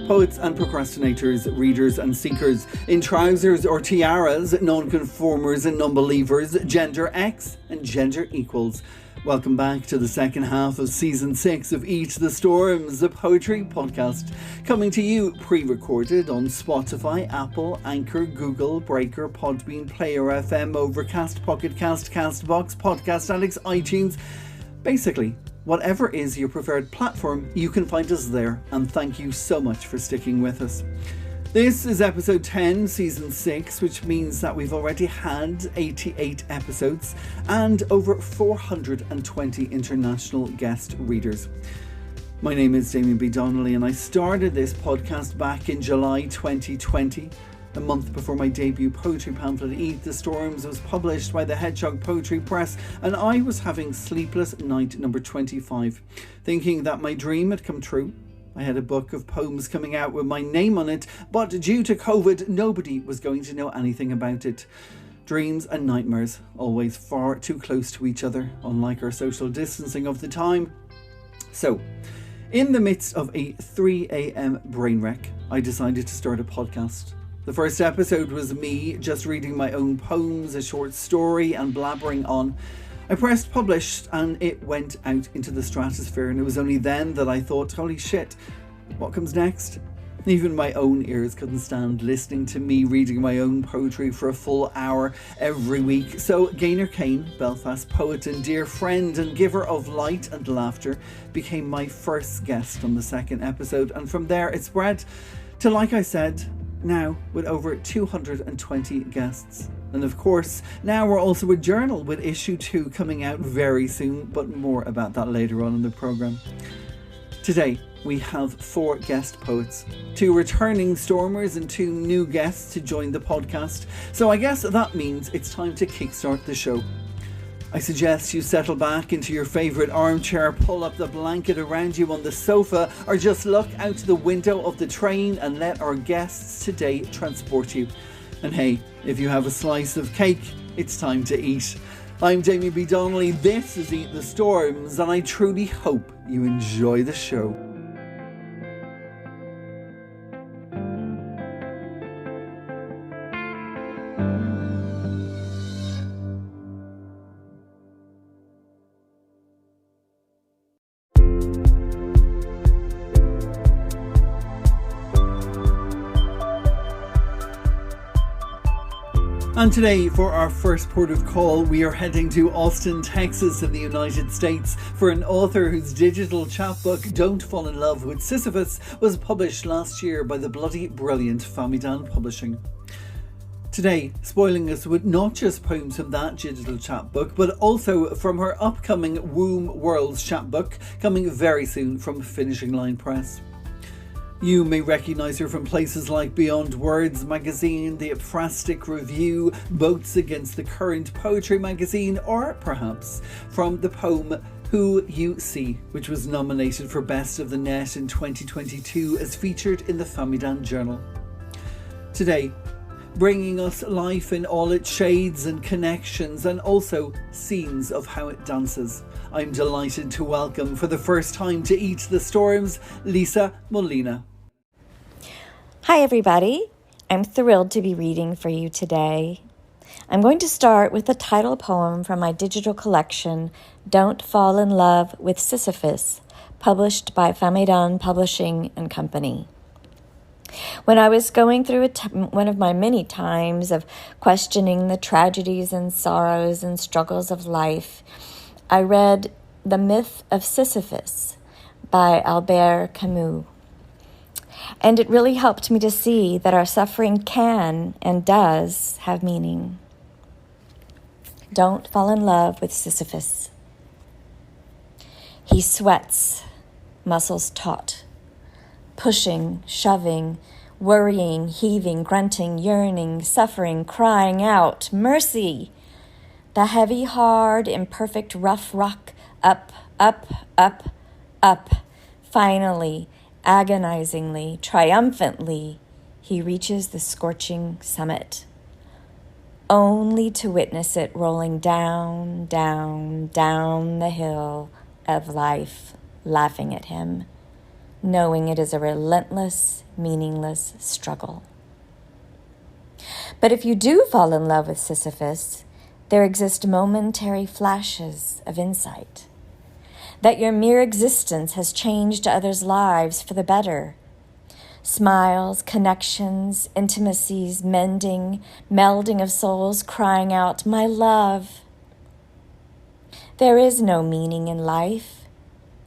Poets and procrastinators, readers and seekers, in trousers or tiaras, non-conformers and non-believers, gender X and gender equals. Welcome back to the second half of Season 6 of Eat the Storms, the poetry podcast, coming to you pre-recorded on Spotify, Apple, Anchor, Google, Breaker, Podbean, Player FM, Overcast, Pocket Cast, Castbox, Podcast Addicts, iTunes. Basically, whatever is your preferred platform, you can find us there, and thank you so much for sticking with us. This is episode 10, season 6, which means that we've already had 88 episodes and over 420 international guest readers. My name is Damien B. Donnelly, and I started this podcast back in July 2020, a month before my debut poetry pamphlet Eat the Storms was published by the Hedgehog Poetry Press, and I was having sleepless night number 25, thinking that my dream had come true. I had a book of poems coming out with my name on it, but due to COVID, nobody was going to know anything about it. Dreams and nightmares, always far too close to each other, unlike our social distancing of the time. So, in the midst of a 3 a.m. brain wreck, I decided to start a podcast. The first episode was me just reading my own poems, a short story, and blabbering on. I pressed publish and it went out into the stratosphere, and it was only then that I thought, holy shit, what comes next? Even my own ears couldn't stand listening to me reading my own poetry for a full hour every week. So Gaynor Kane, Belfast poet and dear friend and giver of light and laughter, became my first guest on the second episode, and from there it spread to, like I said, now with over 220 guests. And of course, now we're also a journal with issue 2 coming out very soon, but more about that later on in the programme. Today, we have 4 guest poets, 2 returning stormers and 2 new guests to join the podcast. So I guess that means it's time to kickstart the show. I suggest you settle back into your favourite armchair, pull up the blanket around you on the sofa, or just look out the window of the train and let our guests today transport you. And hey, if you have a slice of cake, it's time to eat. I'm Damien B. Donnelly, this is Eat the Storms, and I truly hope you enjoy the show. And today, for our first port of call, we are heading to Austin, Texas in the United States for an author whose digital chapbook, Don't Fall in Love with Sisyphus, was published last year by the bloody brilliant Famidan Publishing. Today, spoiling us with not just poems from that digital chapbook, but also from her upcoming Womb Worlds chapbook, coming very soon from Finishing Line Press. You may recognise her from places like Beyond Words magazine, the Aphrastic Review, Boats Against the Current Poetry magazine, or perhaps from the poem Who You See, which was nominated for Best of the Net in 2022 as featured in the Famidan Journal. Today, bringing us life in all its shades and connections, and also scenes of how it dances. I'm delighted to welcome, for the first time to Eat the Storms, Lisa Molina. Hi everybody, I'm thrilled to be reading for you today. I'm going to start with the title poem from my digital collection, Don't Fall in Love with Sisyphus, published by Famidan Publishing and Company. When I was going through one of my many times of questioning the tragedies and sorrows and struggles of life, I read The Myth of Sisyphus by Albert Camus. And it really helped me to see that our suffering can and does have meaning. Don't fall in love with Sisyphus. He sweats, muscles taut, pushing, shoving, worrying, heaving, grunting, yearning, suffering, crying out, mercy! The heavy, hard, imperfect, rough rock, up, up, up, up. Finally, agonizingly, triumphantly, he reaches the scorching summit, only to witness it rolling down, down, down the hill of life, laughing at him, knowing it is a relentless, meaningless struggle. But if you do fall in love with Sisyphus, there exist momentary flashes of insight, that your mere existence has changed others' lives for the better. Smiles, connections, intimacies, mending, melding of souls crying out, "My love." There is no meaning in life,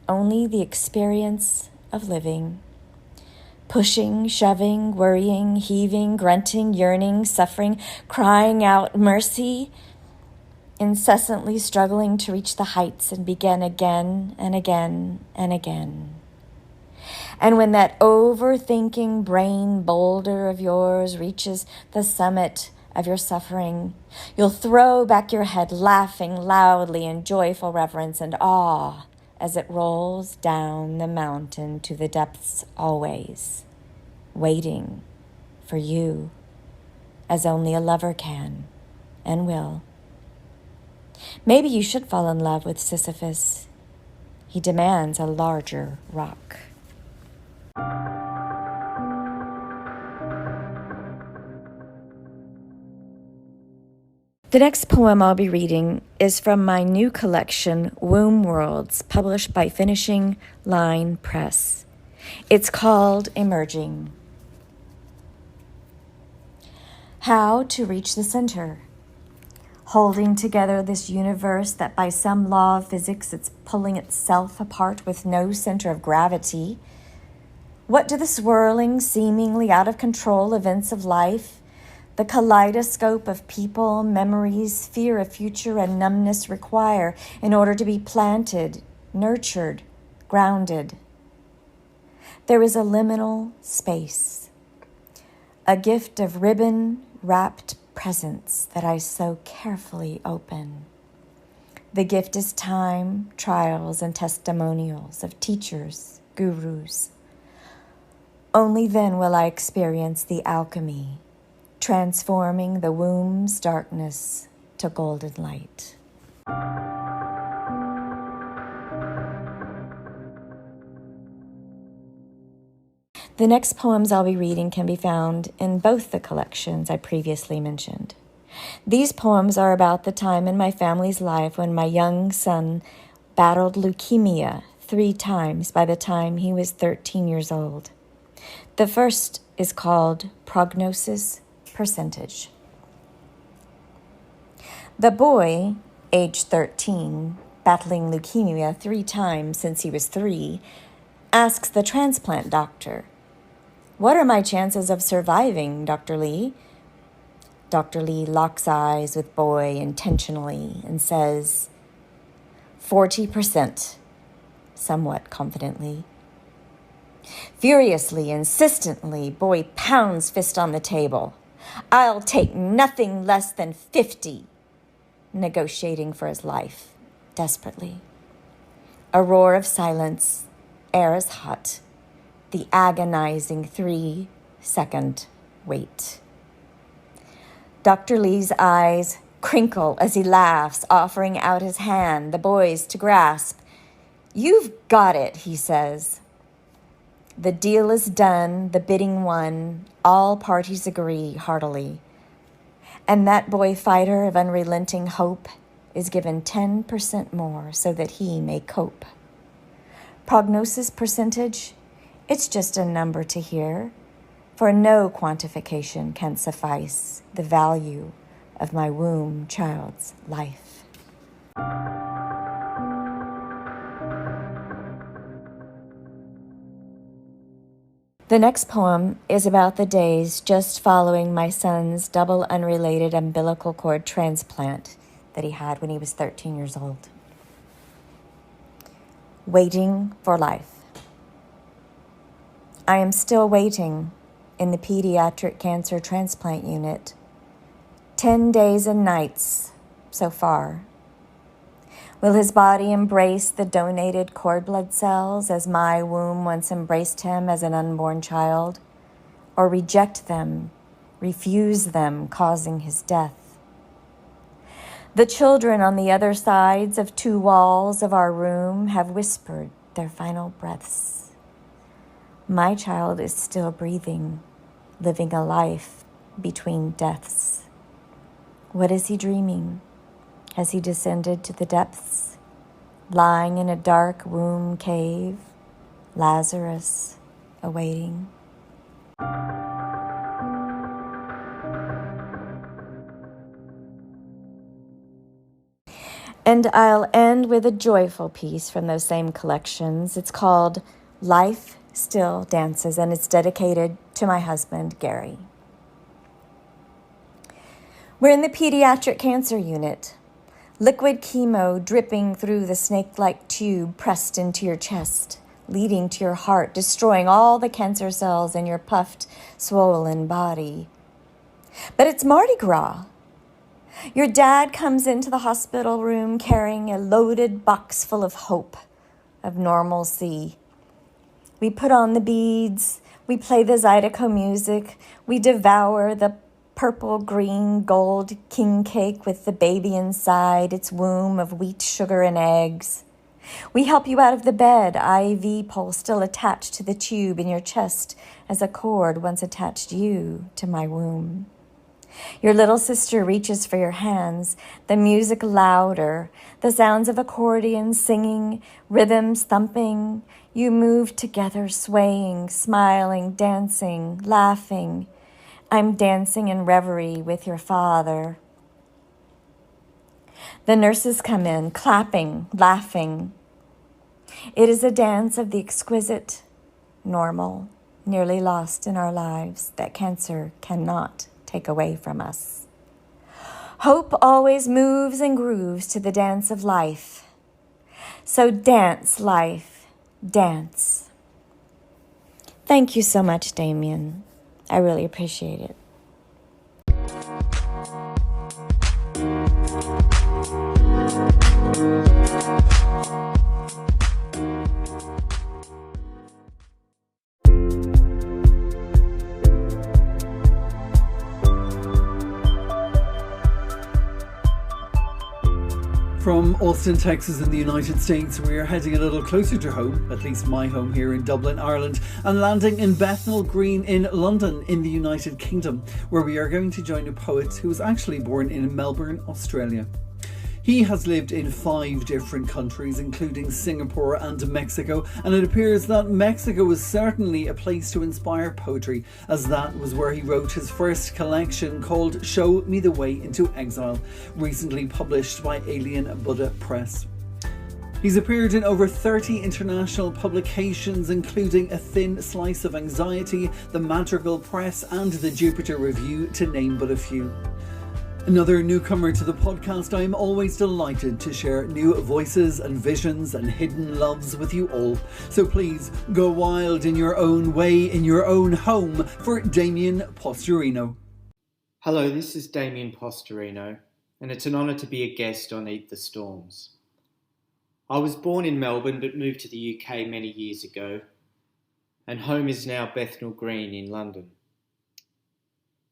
only the experience of living. Pushing, shoving, worrying, heaving, grunting, yearning, suffering, crying out mercy, incessantly struggling to reach the heights and begin again and again and again. And when that overthinking brain boulder of yours reaches the summit of your suffering, you'll throw back your head laughing loudly in joyful reverence and awe as it rolls down the mountain to the depths always, waiting for you as only a lover can and will. Maybe you should fall in love with Sisyphus. He demands a larger rock. The next poem I'll be reading is from my new collection, Womb Worlds, published by Finishing Line Press. It's called Emerging. How to reach the center. Holding together this universe that by some law of physics it's pulling itself apart with no center of gravity. What do the swirling, seemingly out of control events of life, the kaleidoscope of people, memories, fear of future, and numbness require in order to be planted, nurtured, grounded? There is a liminal space, a gift of ribbon-wrapped presence that I so carefully open. The gift is time, trials, and testimonials of teachers, gurus. Only then will I experience the alchemy, transforming the womb's darkness to golden light. The next poems I'll be reading can be found in both the collections I previously mentioned. These poems are about the time in my family's life when my young son battled leukemia 3 times by the time he was 13 years old. The first is called Prognosis Percentage. The boy, age 13, battling leukemia 3 times since he was 3, asks the transplant doctor, "What are my chances of surviving, Dr. Lee?" Dr. Lee locks eyes with boy intentionally and says, 40%, somewhat confidently. Furiously, insistently, boy pounds fist on the table. "I'll take nothing less than 50, negotiating for his life, desperately. A roar of silence, air is hot, the agonizing 3-second wait. Dr. Lee's eyes crinkle as he laughs, offering out his hand, the boy's to grasp. "You've got it," he says. The deal is done, the bidding won, all parties agree heartily. And that boy fighter of unrelenting hope is given 10% more so that he may cope. Prognosis percentage, it's just a number to hear, for no quantification can suffice the value of my womb child's life. The next poem is about the days just following my son's double unrelated umbilical cord transplant that he had when he was 13 years old. Waiting for life. I am still waiting in the pediatric cancer transplant unit. 10 days and nights so far. Will his body embrace the donated cord blood cells as my womb once embraced him as an unborn child, or reject them, refuse them, causing his death? The children on the other sides of 2 walls of our room have whispered their final breaths. My child is still breathing, living a life between deaths. What is he dreaming? Has he descended to the depths, lying in a dark womb cave, Lazarus awaiting? And I'll end with a joyful piece from those same collections. It's called Life Still Dances, and it's dedicated to my husband, Gary. We're in the pediatric cancer unit. Liquid chemo dripping through the snake-like tube pressed into your chest, leading to your heart, destroying all the cancer cells in your puffed, swollen body. But it's Mardi Gras. Your dad comes into the hospital room carrying a loaded box full of hope, of normalcy. We put on the beads, we play the Zydeco music, we devour the purple, green, gold king cake with the baby inside, its womb of wheat, sugar, and eggs. We help you out of the bed, IV pole still attached to the tube in your chest as a cord once attached you to my womb. Your little sister reaches for your hands, the music louder, the sounds of accordions singing, rhythms thumping. You move together, swaying, smiling, dancing, laughing. I'm dancing in reverie with your father. The nurses come in, clapping, laughing. It is a dance of the exquisite, normal, nearly lost in our lives that cancer cannot take away from us. Hope always moves and grooves to the dance of life. So dance, life, dance. Thank you so much, Damien. I really appreciate it. From Austin, Texas in the United States, we're heading a little closer to home, at least my home here in Dublin, Ireland, and landing in Bethnal Green in London in the United Kingdom, where we are going to join a poet who was actually born in Melbourne, Australia. He has lived in 5 different countries, including Singapore and Mexico, and it appears that Mexico is certainly a place to inspire poetry, as that was where he wrote his first collection called Show Me the Way into Exile, recently published by Alien Buddha Press. He's appeared in over 30 international publications, including A Thin Slice of Anxiety, The Madrigal Press, and The Jupiter Review, to name but a few. Another newcomer to the podcast, I am always delighted to share new voices and visions and hidden loves with you all. So please go wild in your own way, in your own home, for Damien Posterino. Hello, this is Damien Posterino, and it's an honour to be a guest on Eat the Storms. I was born in Melbourne but moved to the UK many years ago, and home is now Bethnal Green in London.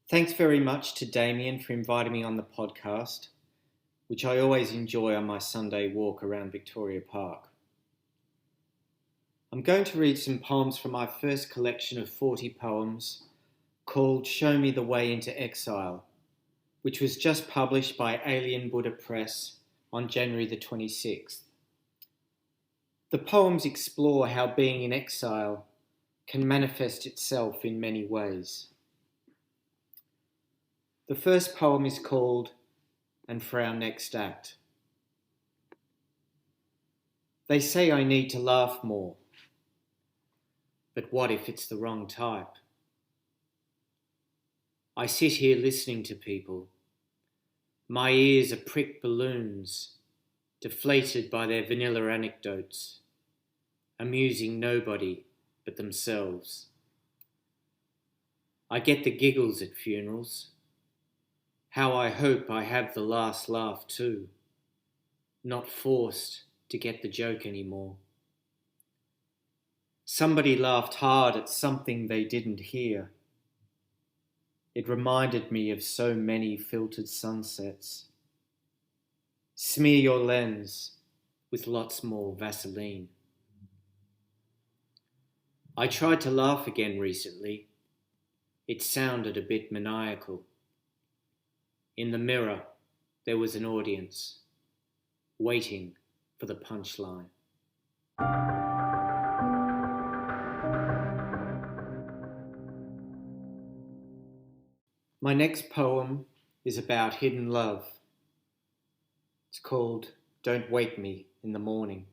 Thanks very much to Damien for inviting me on the podcast, which I always enjoy on my Sunday walk around Victoria Park. I'm going to read some poems from my first collection of 40 poems called Show Me the Way into Exile, which was just published by Alien Buddha Press on January the 26th. The poems explore how being in exile can manifest itself in many ways. The first poem is called And for Our Next Act. They say I need to laugh more, but what if it's the wrong type? I sit here listening to people. My ears are pricked balloons, deflated by their vanilla anecdotes, amusing nobody but themselves. I get the giggles at funerals. How I hope I have the last laugh too, not forced to get the joke anymore. Somebody laughed hard at something they didn't hear. It reminded me of so many filtered sunsets. Smear your lens with lots more Vaseline. I tried to laugh again recently. It sounded a bit maniacal. In the mirror, there was an audience, waiting for the punchline. My next poem is about hidden love. It's called Don't Wake Me in the Morning.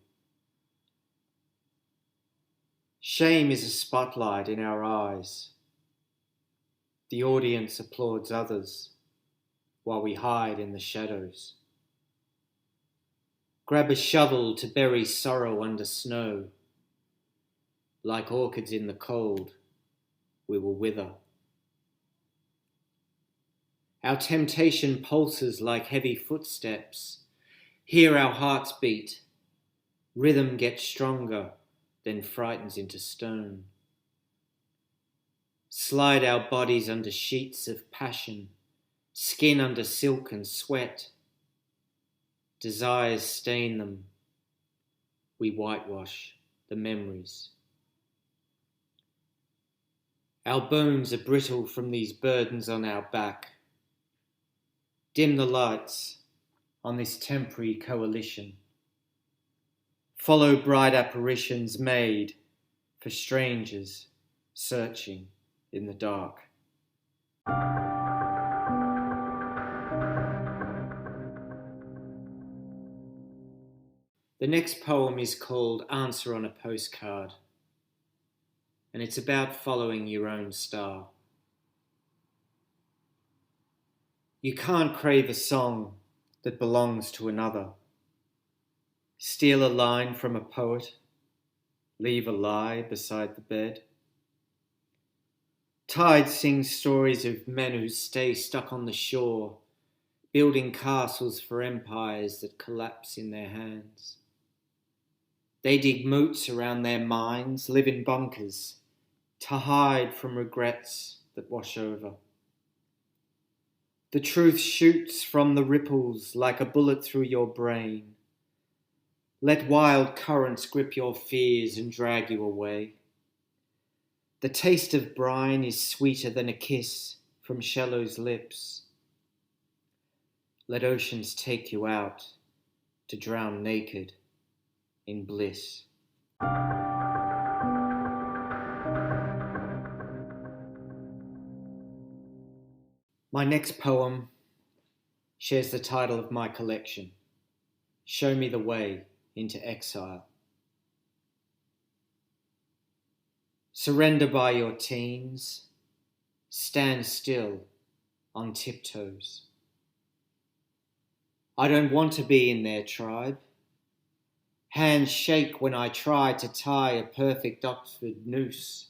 Shame is a spotlight in our eyes. The audience applauds others while we hide in the shadows. Grab a shovel to bury sorrow under snow. Like orchids in the cold, we will wither. Our temptation pulses like heavy footsteps. Hear our hearts beat. Rhythm gets stronger, then frightens into stone. Slide our bodies under sheets of passion, skin under silk and sweat. Desires stain them. We whitewash the memories. Our bones are brittle from these burdens on our back. Dim the lights on this temporary coalition. Follow bright apparitions made for strangers searching in the dark. The next poem is called Answer on a Postcard, and it's about following your own star. You can't crave a song that belongs to another. Steal a line from a poet, leave a lie beside the bed. Tide sings stories of men who stay stuck on the shore, building castles for empires that collapse in their hands. They dig moots around their minds, live in bunkers, to hide from regrets that wash over. The truth shoots from the ripples like a bullet through your brain. Let wild currents grip your fears and drag you away. The taste of brine is sweeter than a kiss from Shallow's lips. Let oceans take you out to drown naked in bliss. My next poem shares the title of my collection, Show Me the Way into Exile. Surrender by your teens, stand still on tiptoes. I don't want to be in their tribe. Hands shake when I try to tie a perfect Oxford noose.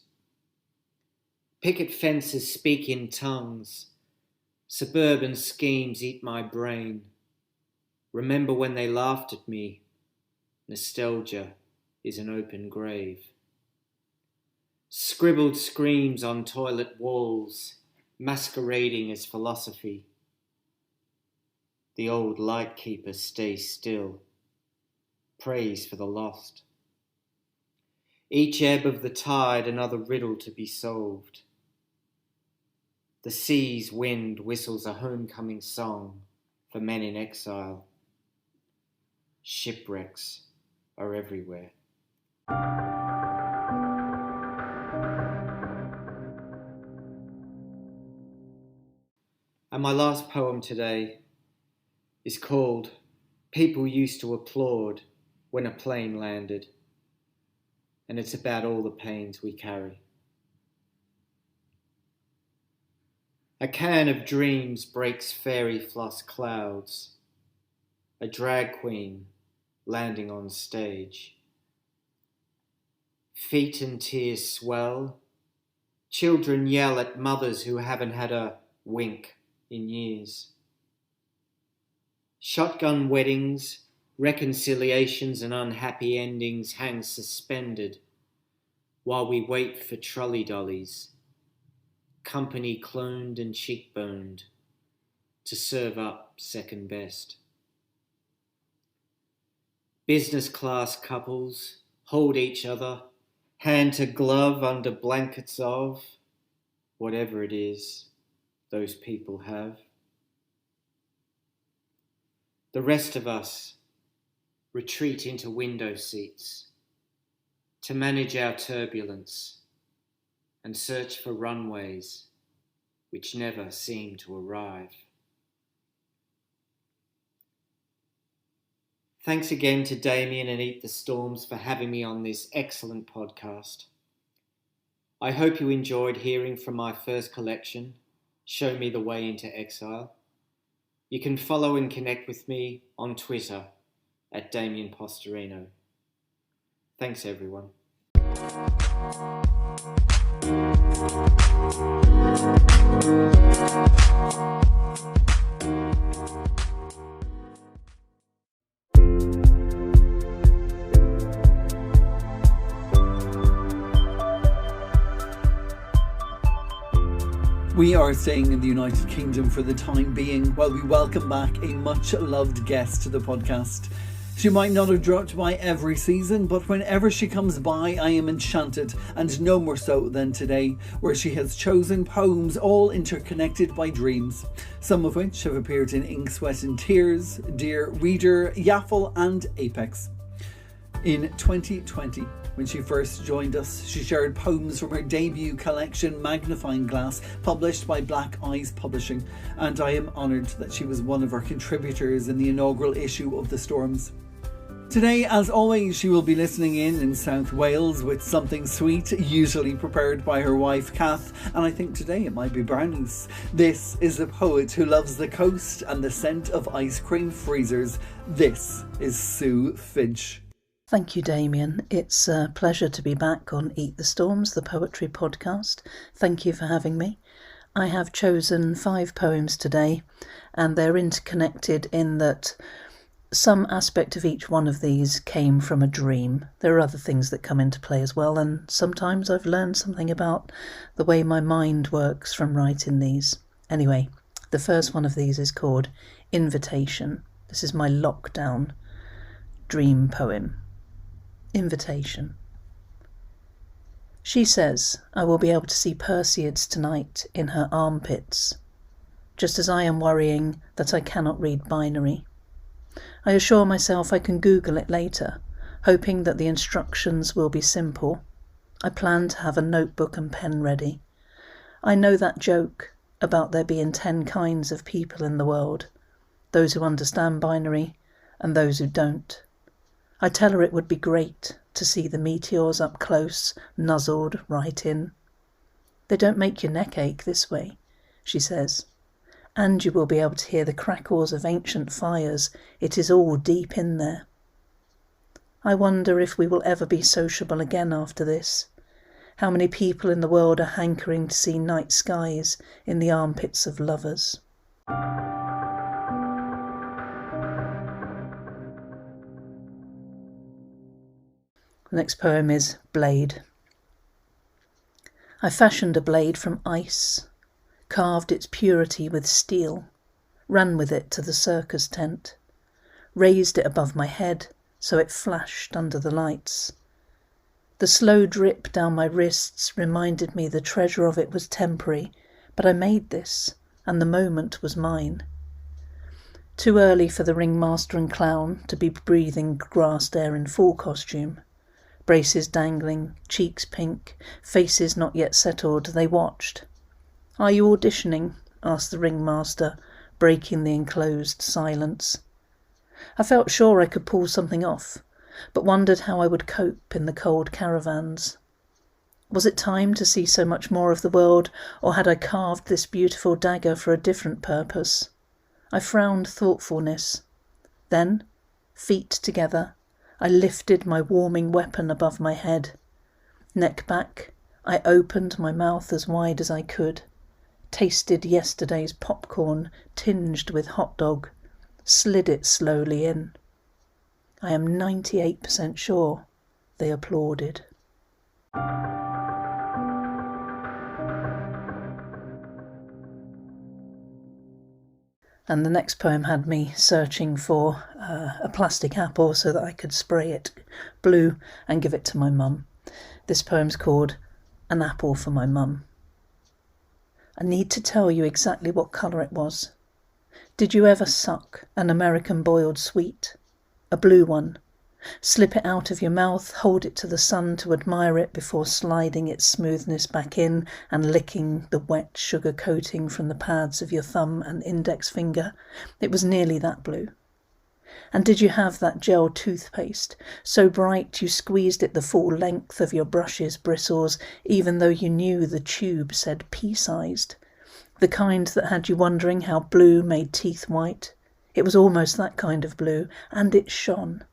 Picket fences speak in tongues. Suburban schemes eat my brain. Remember when they laughed at me? Nostalgia is an open grave. Scribbled screams on toilet walls, masquerading as philosophy. The old lightkeeper stays still, prays for the lost. Each ebb of the tide another riddle to be solved. The sea's wind whistles a homecoming song for men in exile. Shipwrecks are everywhere. And my last poem today is called People Used to Applaud When a Plane Landed, and it's about all the pains we carry. A can of dreams breaks fairy floss clouds. A drag queen landing on stage. Feet and tears swell. Children yell at mothers who haven't had a wink in years. Shotgun weddings, reconciliations and unhappy endings hang suspended while we wait for trolley dollies, company cloned and cheekboned, to serve up second best. Business class couples hold each other hand to glove under blankets of whatever it is those people have. The rest of us retreat into window seats to manage our turbulence and search for runways which never seem to arrive. Thanks again to Damien and Eat the Storms for having me on this excellent podcast. I hope you enjoyed hearing from my first collection, Show Me the Way into Exile. You can follow and connect with me on Twitter at Damien Posterino. Thanks, everyone. We are staying in the United Kingdom for the time being while we welcome back a much loved guest to the podcast. She might not have dropped by every season, but whenever she comes by, I am enchanted, and no more so than today, where she has chosen poems all interconnected by dreams, some of which have appeared in Ink, Sweat and Tears, Dear Reader, Yaffle and Apex. In 2020, when she first joined us, she shared poems from her debut collection Magnifying Glass, published by Black Eyes Publishing, and I am honoured that she was one of our contributors in the inaugural issue of The Storms. Today, as always, she will be listening in South Wales with something sweet, usually prepared by her wife Kath, and I think today it might be brownies. This is the poet who loves the coast and the scent of ice cream freezers. This is Sue Finch. Thank you, Damien. It's a pleasure to be back on Eat the Storms, the poetry podcast. Thank you for having me. I have chosen 5 poems today, and they're interconnected in that some aspect of each one of these came from a dream. There are other things that come into play as well, and sometimes I've learned something about the way my mind works from writing these. Anyway, the first one of these is called Invitation. This is my lockdown dream poem. Invitation. She says I will be able to see Perseids tonight in her armpits, just as I am worrying that I cannot read binary. I assure myself I can Google it later, hoping that the instructions will be simple. I plan to have a notebook and pen ready. I know that joke about there being 10 kinds of people in the world, those who understand binary and those who don't. I tell her it would be great to see the meteors up close, nuzzled right in. They don't make your neck ache this way, she says, and you will be able to hear the crackles of ancient fires. It is all deep in there. I wonder if we will ever be sociable again after this. How many people in the world are hankering to see night skies in the armpits of lovers? The next poem is Blade. I fashioned a blade from ice, carved its purity with steel, ran with it to the circus tent, raised it above my head so it flashed under the lights. The slow drip down my wrists reminded me the treasure of it was temporary, but I made this, and the moment was mine. Too early for the ringmaster and clown to be breathing grassed air in full costume. Braces dangling, cheeks pink, faces not yet settled, they watched. "Are you auditioning?" asked the ringmaster, breaking the enclosed silence. I felt sure I could pull something off, but wondered how I would cope in the cold caravans. Was it time to see so much more of the world, or had I carved this beautiful dagger for a different purpose? I frowned thoughtfulness. Then, feet together, I lifted my warming weapon above my head. Neck back, I opened my mouth as wide as I could, tasted yesterday's popcorn tinged with hot dog, slid it slowly in. I am 98% sure they applauded. And the next poem had me searching for a plastic apple so that I could spray it blue and give it to my mum. This poem's called An Apple for My Mum. I need to tell you exactly what colour it was. Did you ever suck an American boiled sweet? A blue one. Slip it out of your mouth, hold it to the sun to admire it before sliding its smoothness back in and licking the wet sugar coating from the pads of your thumb and index finger. It was nearly that blue. And did you have that gel toothpaste, so bright you squeezed it the full length of your brush's bristles, even though you knew the tube said pea-sized? The kind that had you wondering how blue made teeth white? It was almost that kind of blue, and it shone,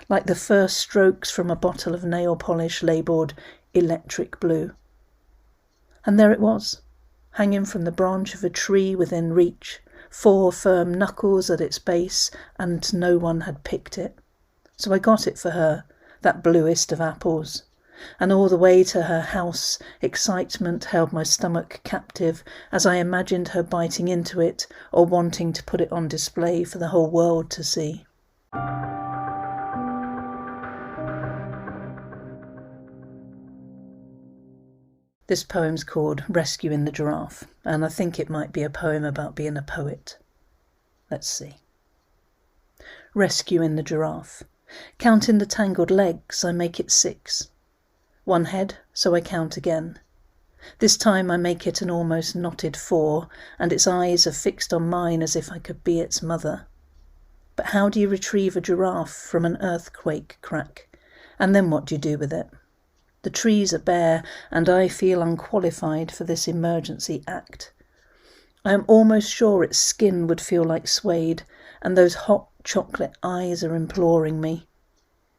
like the first strokes from a bottle of nail polish labelled electric blue. And there it was, hanging from the branch of a tree within reach, 4 firm knuckles at its base, and no one had picked it. So I got it for her, that bluest of apples. And all the way to her house, excitement held my stomach captive as I imagined her biting into it or wanting to put it on display for the whole world to see. This poem's called Rescuing the Giraffe, and I think it might be a poem about being a poet. Let's see. Rescuing the giraffe. Counting the tangled legs, I make it 6. 1 head, so I count again. This time I make it an almost knotted 4, and its eyes are fixed on mine as if I could be its mother. But how do you retrieve a giraffe from an earthquake crack? And then what do you do with it? The trees are bare, and I feel unqualified for this emergency act. I am almost sure its skin would feel like suede, and those hot chocolate eyes are imploring me.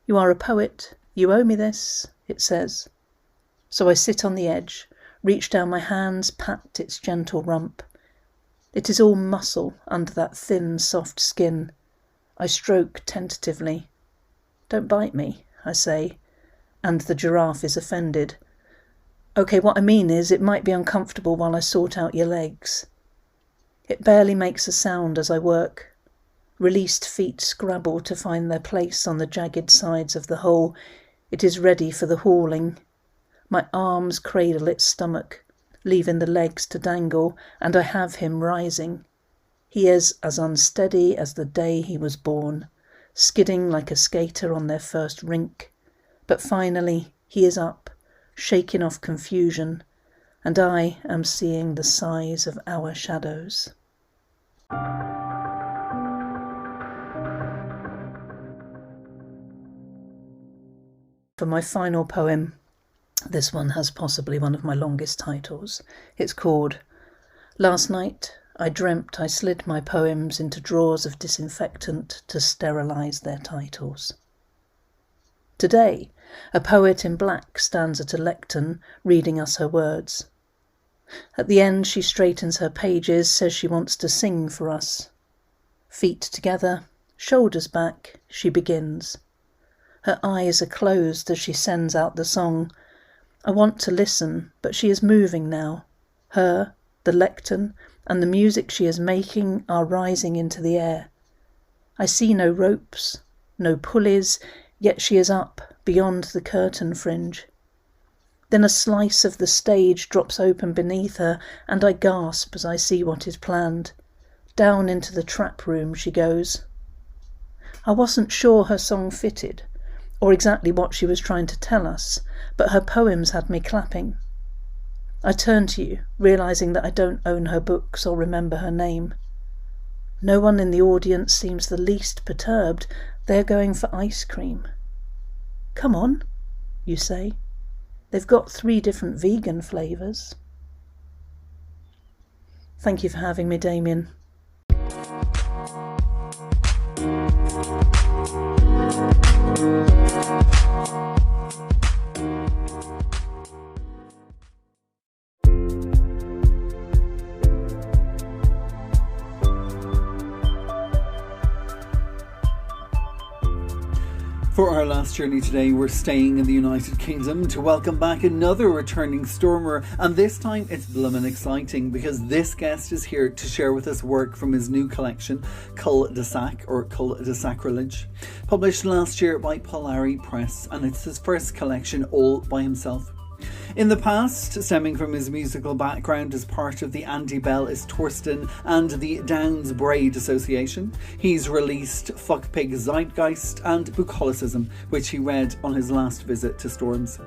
You are a poet, you owe me this, it says. So I sit on the edge, reach down my hands, pat its gentle rump. It is all muscle under that thin, soft skin. I stroke tentatively. Don't bite me, I say, and the giraffe is offended. Okay, what I mean is it might be uncomfortable while I sort out your legs. It barely makes a sound as I work. Released feet scrabble to find their place on the jagged sides of the hole. It is ready for the hauling. My arms cradle its stomach, leaving the legs to dangle, and I have him rising. He is as unsteady as the day he was born, skidding like a skater on their first rink. But finally he is up, shaking off confusion, and I am seeing the size of our shadows. For my final poem, this one has possibly one of my longest titles. It's called Last Night I Dreamt I Slid My Poems into Drawers of Disinfectant to Sterilise Their Titles. Today, a poet in black stands at a lectern reading us her words. At the end she straightens her pages, says she wants to sing for us. Feet together, shoulders back, she begins. Her eyes are closed as she sends out the song. I want to listen, but she is moving now. Her, the lectern, and the music she is making are rising into the air. I see no ropes, no pulleys, yet she is up, beyond the curtain fringe. Then a slice of the stage drops open beneath her, and I gasp as I see what is planned. Down into the trap room she goes. I wasn't sure her song fitted, or exactly what she was trying to tell us, but her poems had me clapping. I turn to you, realising that I don't own her books or remember her name. No one in the audience seems the least perturbed. They're going for ice cream. Come on, you say. They've got 3 different vegan flavours. Thank you for having me, Damien. For our last journey today, we're staying in the United Kingdom to welcome back another returning stormer, and this time it's bloomin' exciting because this guest is here to share with us work from his new collection, Cul de Sac, or Cul de Sacrilege, published last year by Polari Press, and it's his first collection all by himself. In the past, stemming from his musical background as part of the Andy Bell is Torsten and the Downs Braid Association, he's released Fuck Pig Zeitgeist and Bucolicism, which he read on his last visit to Storms.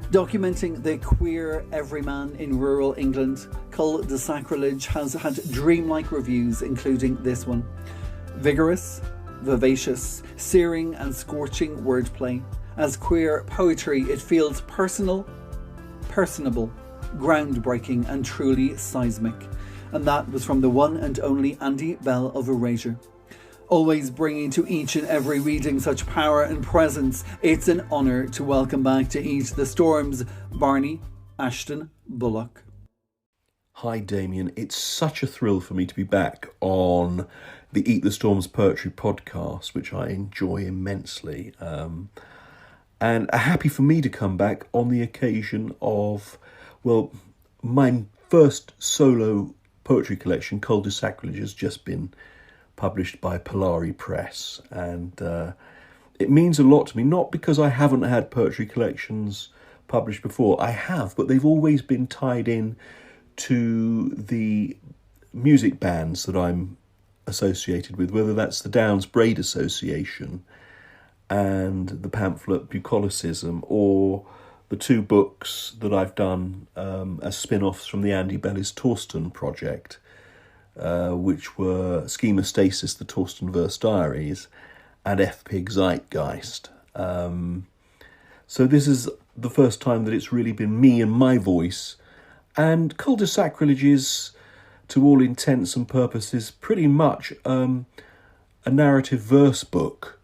Documenting the queer everyman in rural England, Cul de Sacrilege has had dreamlike reviews, including this one. Vigorous, vivacious, searing and scorching wordplay. As queer poetry, it feels personal, personable, groundbreaking and truly seismic. And that was from the one and only Andy Bell of Erasure. Always bringing to each and every reading such power and presence, it's an honour to welcome back to Eat the Storms, Barney Ashton-Bullock. Hi Damien, it's such a thrill for me to be back on the Eat the Storms Poetry podcast, which I enjoy immensely. And happy for me to come back on the occasion of, well, my first solo poetry collection, Cul de Sacrilege, has just been published by Polari Press. And it means a lot to me, not because I haven't had poetry collections published before. I have, but they've always been tied in to the music bands that I'm associated with, whether that's the Downs Braid Association and the pamphlet Bucolicism, or the two books that I've done as spin-offs from the Andy Bell is Torsten project, which were Schemastasis, the Torsten Verse Diaries, and F-Pig Zeitgeist. So this is the first time that it's really been me and my voice, and Cul de Sacrilege is, to all intents and purposes, pretty much a narrative verse book.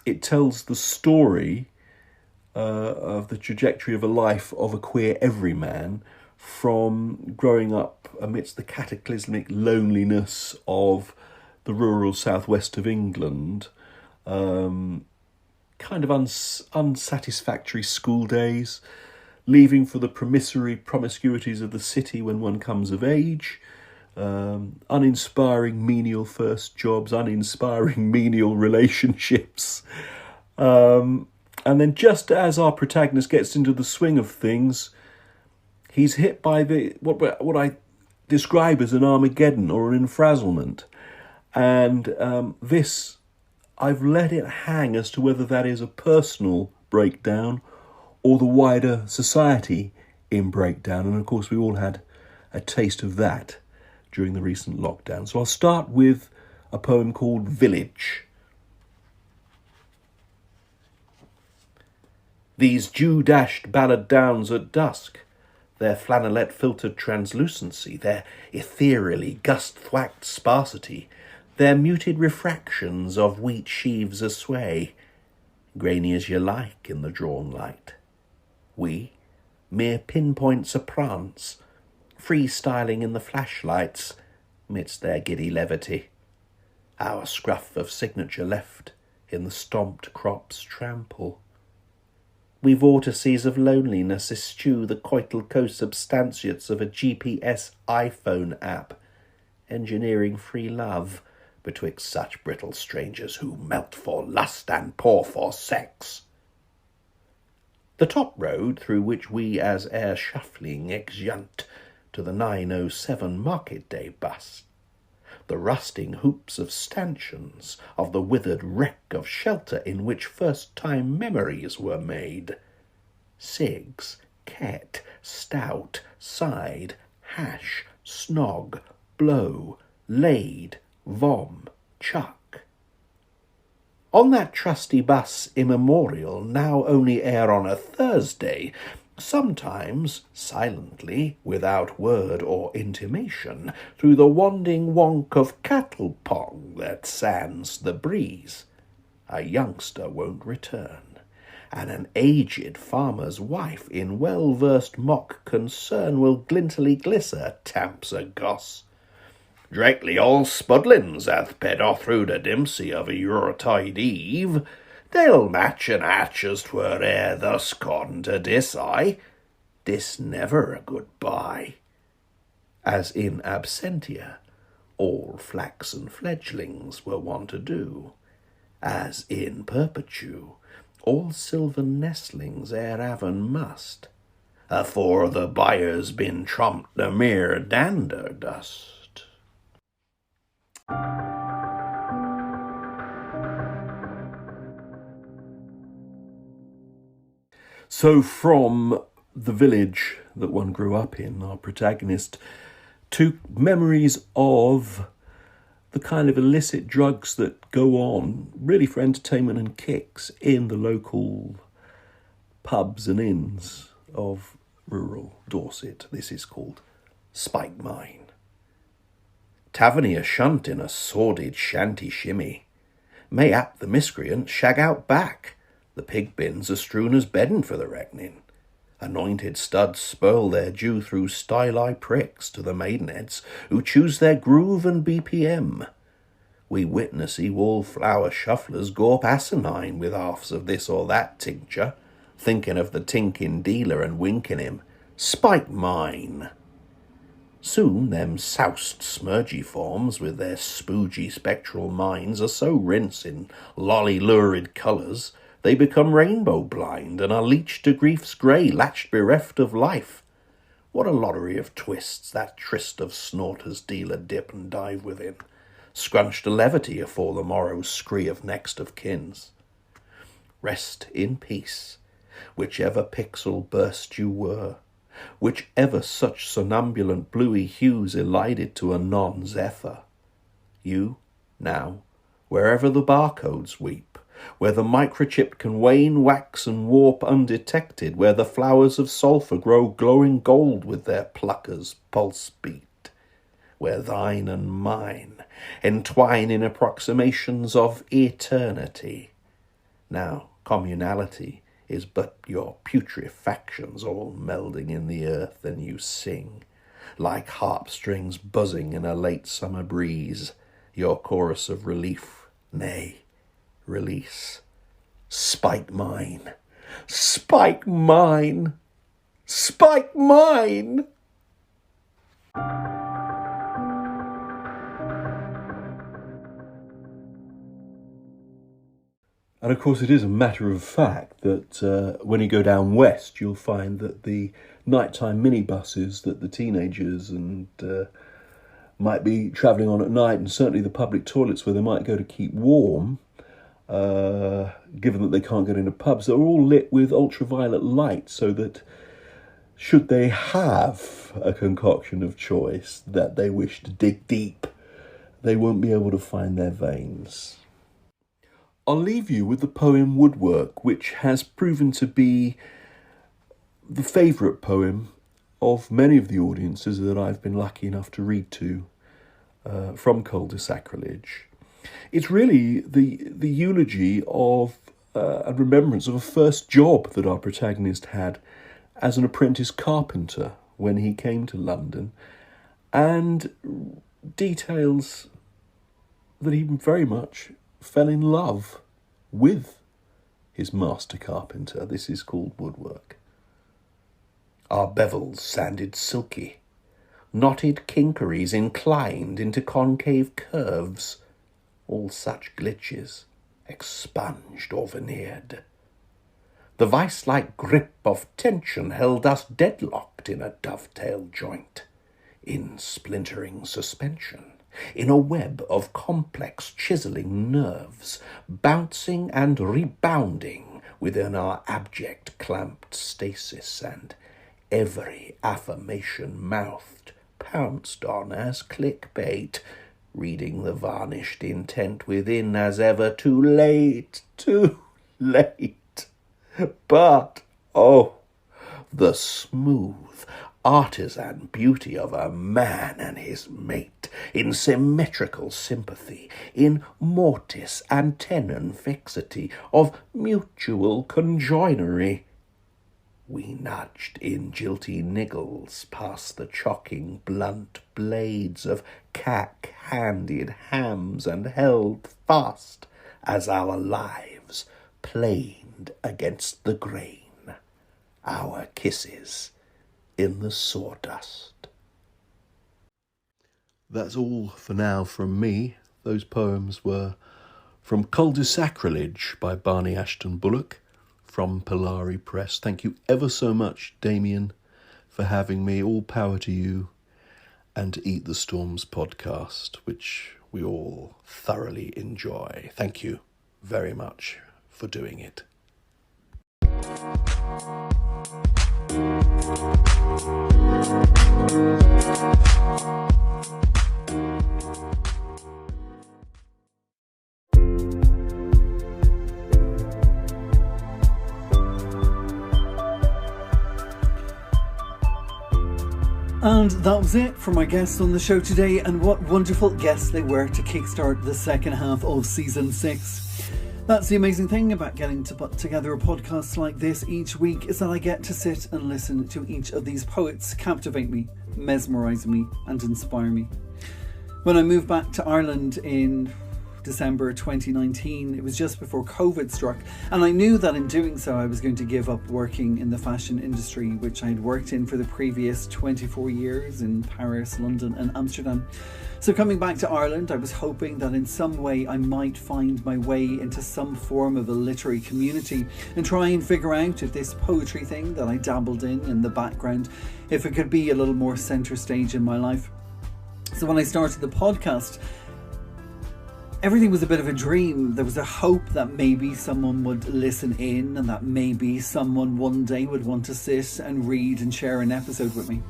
It tells the story of the trajectory of a life of a queer everyman from growing up amidst the cataclysmic loneliness of the rural southwest of England, kind of unsatisfactory school days, leaving for the promiscuities of the city when one comes of age, uninspiring menial first jobs, uninspiring menial relationships. And then just as our protagonist gets into the swing of things, he's hit by what I describe as an Armageddon or an enfrazzlement. And this, I've let it hang as to whether that is a personal breakdown or the wider society in breakdown. And of course, we all had a taste of that during the recent lockdown. So I'll start with a poem called Village. These dew-dashed ballad downs at dusk, their flannelette-filtered translucency, their ethereally gust-thwacked sparsity, their muted refractions of wheat sheaves asway, grainy as you like in the drawn light. We, mere pinpoints of prance, freestyling in the flashlights midst their giddy levity, our scruff of signature left in the stomped crop's trample. We vortices of loneliness eschew the coital co-substantiates of a GPS iPhone app, engineering free love betwixt such brittle strangers who melt for lust and pour for sex. The top road through which we as air shuffling exjunt to the 9:07 market day bus, the rusting hoops of stanchions of the withered wreck of shelter in which first-time memories were made. Cigs, ket, stout, side, hash, snog, blow, laid, vom, chuck. On that trusty bus immemorial, now only air on a Thursday, sometimes silently, without word or intimation, through the wanding wonk of cattle pong that sands the breeze, a youngster won't return, and an aged farmer's wife in well-versed mock concern will glintily glisser, tamps a goss. Directly all Spudlins hath ped off through the dimsy of a Yuletide eve, they'll match and hatch as 'twere ere thus cotton to dis eye. Dis never a goodbye. As in absentia, all flaxen fledglings were wont to do, as in perpetu, all silvern nestlings ere haven must, afore the buyer's been trumped a mere dander dust. So from the village that one grew up in, our protagonist took memories of the kind of illicit drugs that go on, really for entertainment and kicks, in the local pubs and inns of rural Dorset. This is called Spike Mine. Tavernier shunt in a sordid shanty shimmy. Mayhap the miscreant shag out back. The pig bins are strewn as bedding for the reckoning. Anointed studs spurl their due through style-eye pricks to the maidenheads who choose their groove and BPM. We witnessy wallflower shufflers gorp asinine with halves of this or that tincture, thinking of the tinking dealer and winking him, "Spike mine." Soon them soused smurgy forms with their spoogy spectral minds are so rinse in lolly lurid colours they become rainbow blind and are leached to grief's grey, latched bereft of life. What a lottery of twists that tryst of snorters deal a dip and dive within, scrunched to levity afore the morrow's scree of next of kins. Rest in peace, whichever pixel burst you were, whichever such somnambulant bluey hues elided to a non-zephyr. You, now, wherever the barcodes weep, where the microchip can wane, wax, and warp undetected, where the flowers of sulphur grow glowing gold with their plucker's pulse beat, where thine and mine entwine in approximations of eternity. Now communality is but your putrefactions all melding in the earth, and you sing, like harp strings buzzing in a late summer breeze, your chorus of relief, nay, release. Spike mine, spike mine, spike mine. And of course it is a matter of fact that when you go down west you'll find that the nighttime minibuses that the teenagers and might be travelling on at night, and certainly the public toilets where they might go to keep warm, given that they can't get into pubs, they're all lit with ultraviolet light so that should they have a concoction of choice that they wish to dig deep, they won't be able to find their veins. I'll leave you with the poem Woodwork, which has proven to be the favourite poem of many of the audiences that I've been lucky enough to read to from Cul de Sacrilege. It's really the eulogy of and remembrance of a first job that our protagonist had as an apprentice carpenter when he came to London, and details that he very much fell in love with his master carpenter. This is called Woodwork. Our bevels sanded silky, knotted kinkeries inclined into concave curves, all such glitches expunged or veneered. The vice-like grip of tension held us deadlocked in a dovetail joint, in splintering suspension, in a web of complex chiselling nerves, bouncing and rebounding within our abject clamped stasis, and every affirmation mouthed, pounced on as clickbait, reading the varnished intent within as ever too late, too late. But, oh, the smooth, artisan beauty of a man and his mate, in symmetrical sympathy, in mortis and tenon fixity of mutual conjoinery. We nudged in jilty niggles past the chocking blunt blades of cack-handed hams and held fast as our lives planed against the grain, our kisses in the sawdust. That's all for now from me. Those poems were from Cul de Sacrilege by Barney Ashton-Bullock from Polari Press. Thank you ever so much, Damien, for having me. All power to you and to Eat the Storms podcast, which we all thoroughly enjoy. Thank you very much for doing it. And that was it for my guests on the show today, and what wonderful guests they were to kickstart the second half of season 6. That's the amazing thing about getting to put together a podcast like this each week, is that I get to sit and listen to each of these poets captivate me, mesmerise me and inspire me. When I moved back to Ireland in December 2019, it was just before COVID struck, and I knew that in doing so I was going to give up working in the fashion industry, which I had worked in for the previous 24 years in Paris, London and Amsterdam. So coming back to Ireland, I was hoping that in some way I might find my way into some form of a literary community and try and figure out if this poetry thing that I dabbled in the background, if it could be a little more centre stage in my life. So when I started the podcast, everything was a bit of a dream. There was a hope that maybe someone would listen in and that maybe someone one day would want to sit and read and share an episode with me.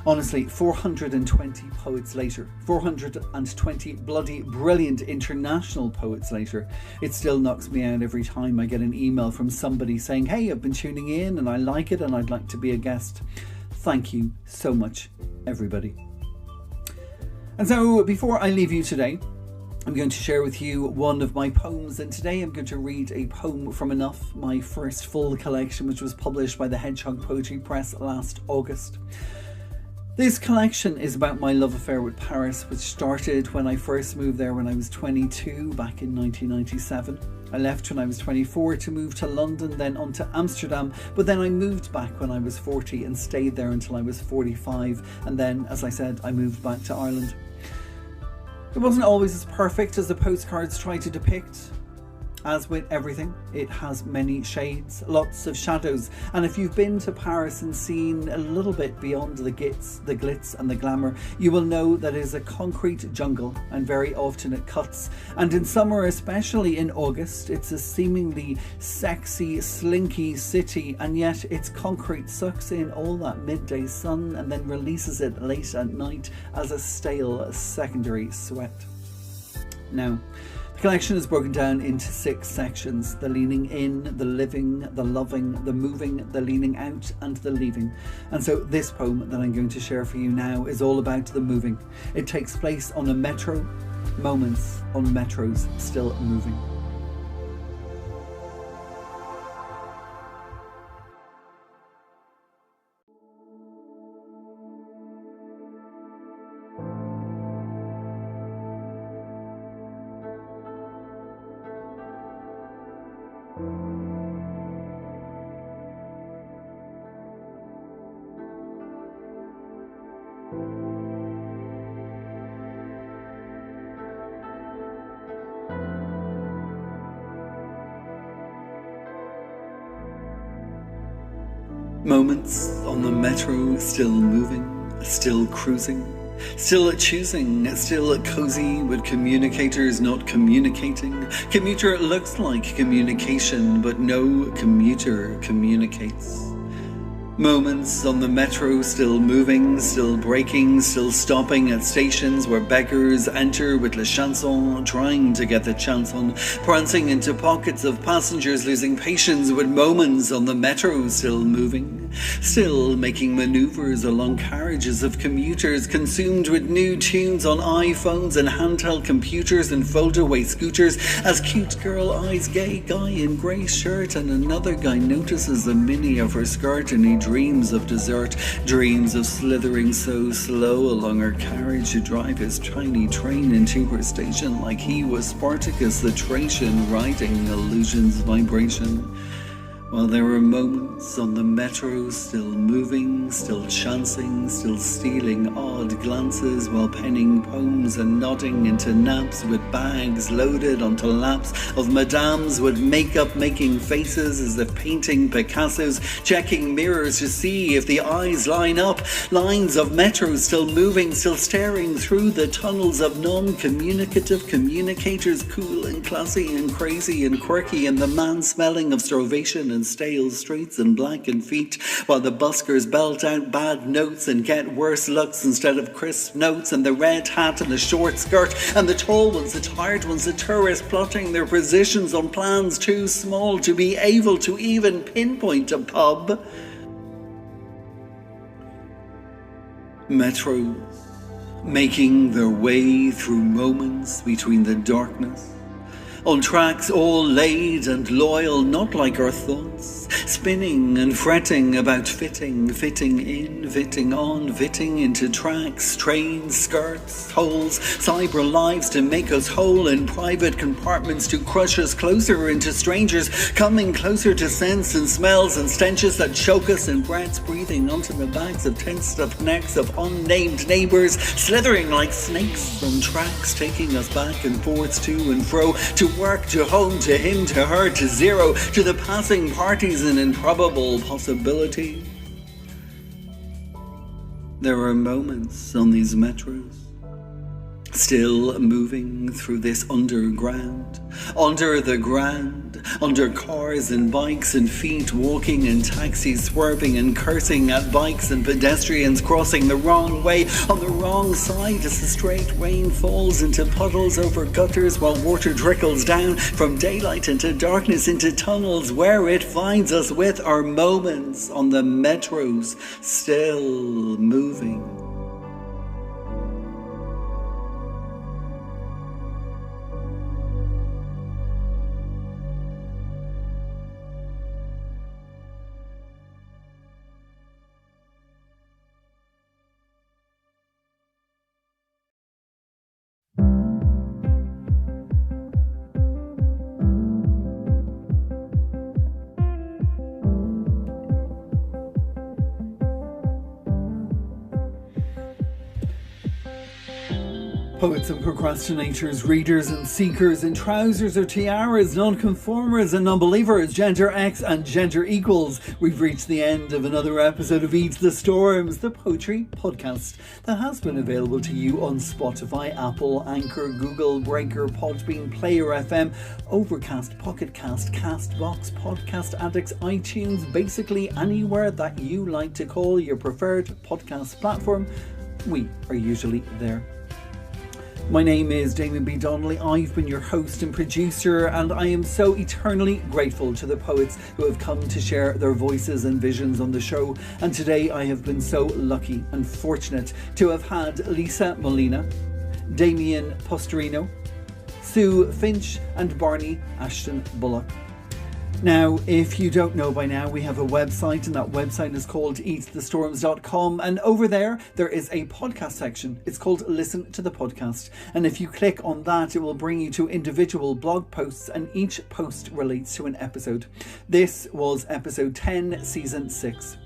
Honestly, 420 poets later, 420 bloody brilliant international poets later, it still knocks me out every time I get an email from somebody saying, "Hey, I've been tuning in and I like it and I'd like to be a guest." Thank you so much, everybody. And so before I leave you today, I'm going to share with you one of my poems, and today I'm going to read a poem from Enough, my first full collection, which was published by the Hedgehog Poetry Press last August. This collection is about my love affair with Paris, which started when I first moved there when I was 22 back in 1997. I left when I was 24 to move to London, then on to Amsterdam, but then I moved back when I was 40 and stayed there until I was 45, and then, as I said, I moved back to Ireland. It wasn't always as perfect as the postcards try to depict. As with everything, it has many shades, lots of shadows, and if you've been to Paris and seen a little bit beyond the glitz and the glamour, you will know that it is a concrete jungle, and very often it cuts, and in summer, especially in August, it's a seemingly sexy, slinky city, and yet its concrete sucks in all that midday sun and then releases it late at night as a stale secondary sweat. Now, the collection is broken down into 6 sections: the leaning in, the living, the loving, the moving, the leaning out and the leaving. And so this poem that I'm going to share for you now is all about the moving. It takes place on a metro, moments on metros still moving. Moments on the metro still moving, still cruising, still choosing, still cozy with communicators not communicating. Commuter looks like communication, but no commuter communicates. Moments on the metro, still moving, still braking, still stopping at stations where beggars enter with le chanson, trying to get the chance on, prancing into pockets of passengers, losing patience with moments on the metro, still moving, still making manoeuvres along carriages of commuters, consumed with new tunes on iPhones and handheld computers and fold-away scooters, as cute girl eyes gay guy in grey shirt and another guy notices the mini of her skirt and he dreams of dessert, dreams of slithering so slow along her carriage to drive his tiny train into her station like he was Spartacus the Thracian riding illusion's vibration. While there were moments on the metro, still moving, still chancing, still stealing odd glances while penning poems and nodding into naps with bags loaded onto laps of madames with makeup making faces as if painting Picasso's, checking mirrors to see if the eyes line up, lines of metro still moving, still staring through the tunnels of non-communicative communicators, cool and classy and crazy and quirky, and the man smelling of starvation and stale streets and blackened feet, while the buskers belt out bad notes and get worse looks instead of crisp notes, and the red hat and the short skirt, and the tall ones, the tired ones, the tourists plotting their positions on plans too small to be able to even pinpoint a pub. Metros making their way through moments between the darkness, on tracks all laid and loyal, not like our thoughts, spinning and fretting about fitting in, fitting on, fitting into tracks, trains, skirts, holes, cyber lives to make us whole in private compartments to crush us closer into strangers, coming closer to scents and smells and stenches that choke us in breaths, breathing onto the backs of tensed up necks of unnamed neighbours, slithering like snakes on tracks, taking us back and forth to and fro, to work, to home, to him, to her, to zero, to the passing parties and improbable possibility. There are moments on these metros, still moving through this underground, under the ground, under cars and bikes and feet walking and taxis swerving and cursing at bikes and pedestrians crossing the wrong way on the wrong side as the straight rain falls into puddles over gutters while water trickles down from daylight into darkness into tunnels where it finds us with our moments on the metros still moving. Poets and procrastinators, readers and seekers in trousers or tiaras, nonconformers and non-believers, gender X and gender equals. We've reached the end of another episode of Eat the Storms, the poetry podcast that has been available to you on Spotify, Apple, Anchor, Google, Breaker, Podbean, Player FM, Overcast, Pocket Cast, Castbox, Podcast Addicts, iTunes, basically anywhere that you like to call your preferred podcast platform. We are usually there. My name is Damien B. Donnelly. I've been your host and producer, and I am so eternally grateful to the poets who have come to share their voices and visions on the show. And today I have been so lucky and fortunate to have had Lisa Molina, Damien Posterino, Sue Finch and Barney Ashton-Bullock. Now, if you don't know by now, we have a website, and that website is called eatthestorms.com, and over there is a podcast section. It's called Listen to the Podcast, and if you click on that, it will bring you to individual blog posts, and each post relates to an episode. This was episode 10, season 6.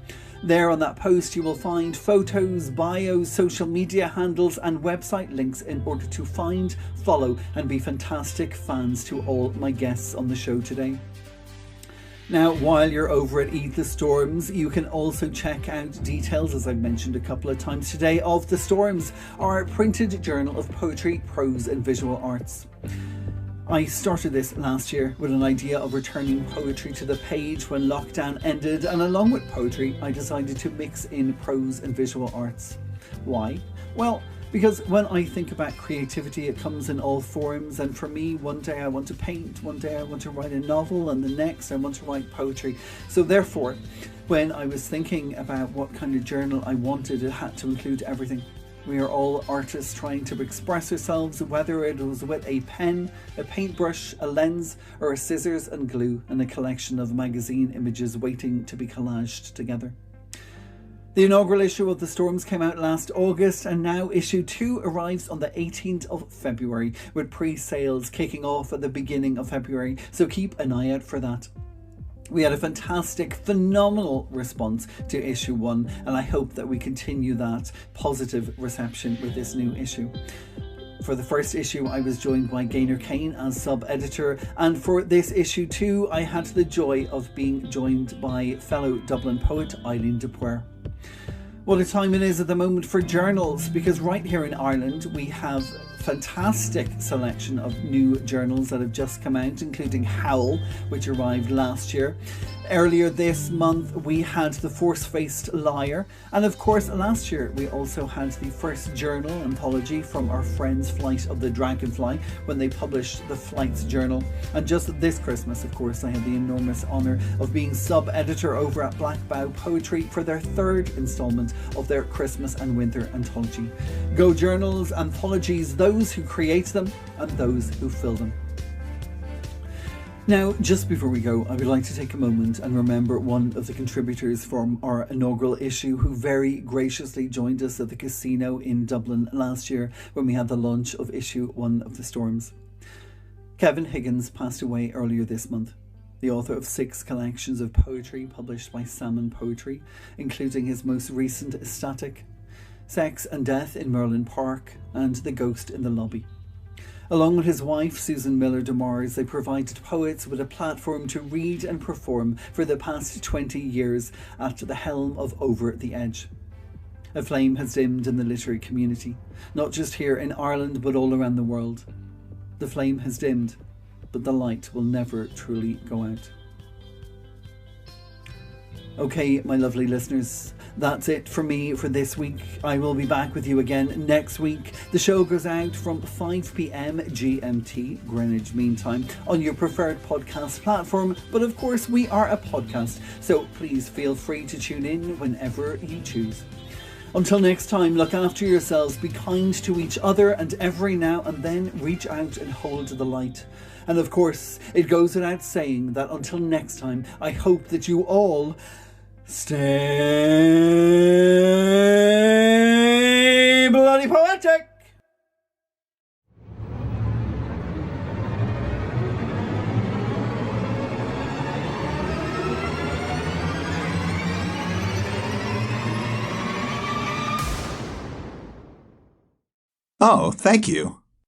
There on that post you will find photos, bios, social media handles and website links in order to find, follow and be fantastic fans to all my guests on the show today. Now, while you're over at Eat the Storms, you can also check out details, as I've mentioned a couple of times today, of The Storms, our printed journal of poetry, prose and visual arts. I started this last year with an idea of returning poetry to the page when lockdown ended, and along with poetry, I decided to mix in prose and visual arts. Why? Well, because when I think about creativity, it comes in all forms, and for me, one day I want to paint, one day I want to write a novel, and the next I want to write poetry. So therefore, when I was thinking about what kind of journal I wanted, it had to include everything. We are all artists trying to express ourselves, whether it was with a pen, a paintbrush, a lens, or a scissors and glue, and a collection of magazine images waiting to be collaged together. The inaugural issue of The Storms came out last August, and now issue 2 arrives on the 18th of February, with pre-sales kicking off at the beginning of February, so keep an eye out for that. We had a fantastic, phenomenal response to issue 1, and I hope that we continue that positive reception with this new issue. For the first issue, I was joined by Gaynor Kane as sub-editor, and for this issue 2, I had the joy of being joined by fellow Dublin poet Eileen de Puer. What a time it is at the moment for journals, because right here in Ireland we have a fantastic selection of new journals that have just come out, including Howl, which arrived last year. Earlier this month we had The Force-Faced Liar, and of course last year we also had the first journal anthology from our friends Flight of the Dragonfly when they published the Flights Journal. And just this Christmas, of course, I had the enormous honour of being sub-editor over at Black Bough Poetry for their 3rd instalment of their Christmas and Winter anthology. Go journals, anthologies, those who create them and those who fill them. Now, just before we go, I would like to take a moment and remember one of the contributors from our inaugural issue who very graciously joined us at the casino in Dublin last year when we had the launch of issue 1 of The Storms. Kevin Higgins passed away earlier this month, the author of 6 collections of poetry published by Salmon Poetry, including his most recent Ecstatic, Sex and Death in Merlin Park, and The Ghost in the Lobby. Along with his wife, Susan Miller de Mars, they provided poets with a platform to read and perform for the past 20 years at the helm of Over the Edge. A flame has dimmed in the literary community, not just here in Ireland, but all around the world. The flame has dimmed, but the light will never truly go out. Okay, my lovely listeners, that's it for me for this week. I will be back with you again next week. The show goes out from 5 p.m. GMT, Greenwich Mean Time, on your preferred podcast platform. But of course, we are a podcast, so please feel free to tune in whenever you choose. Until next time, look after yourselves, be kind to each other, and every now and then reach out and hold the light. And of course, it goes without saying that until next time, I hope that you all stay bloody poetic! Oh, thank you.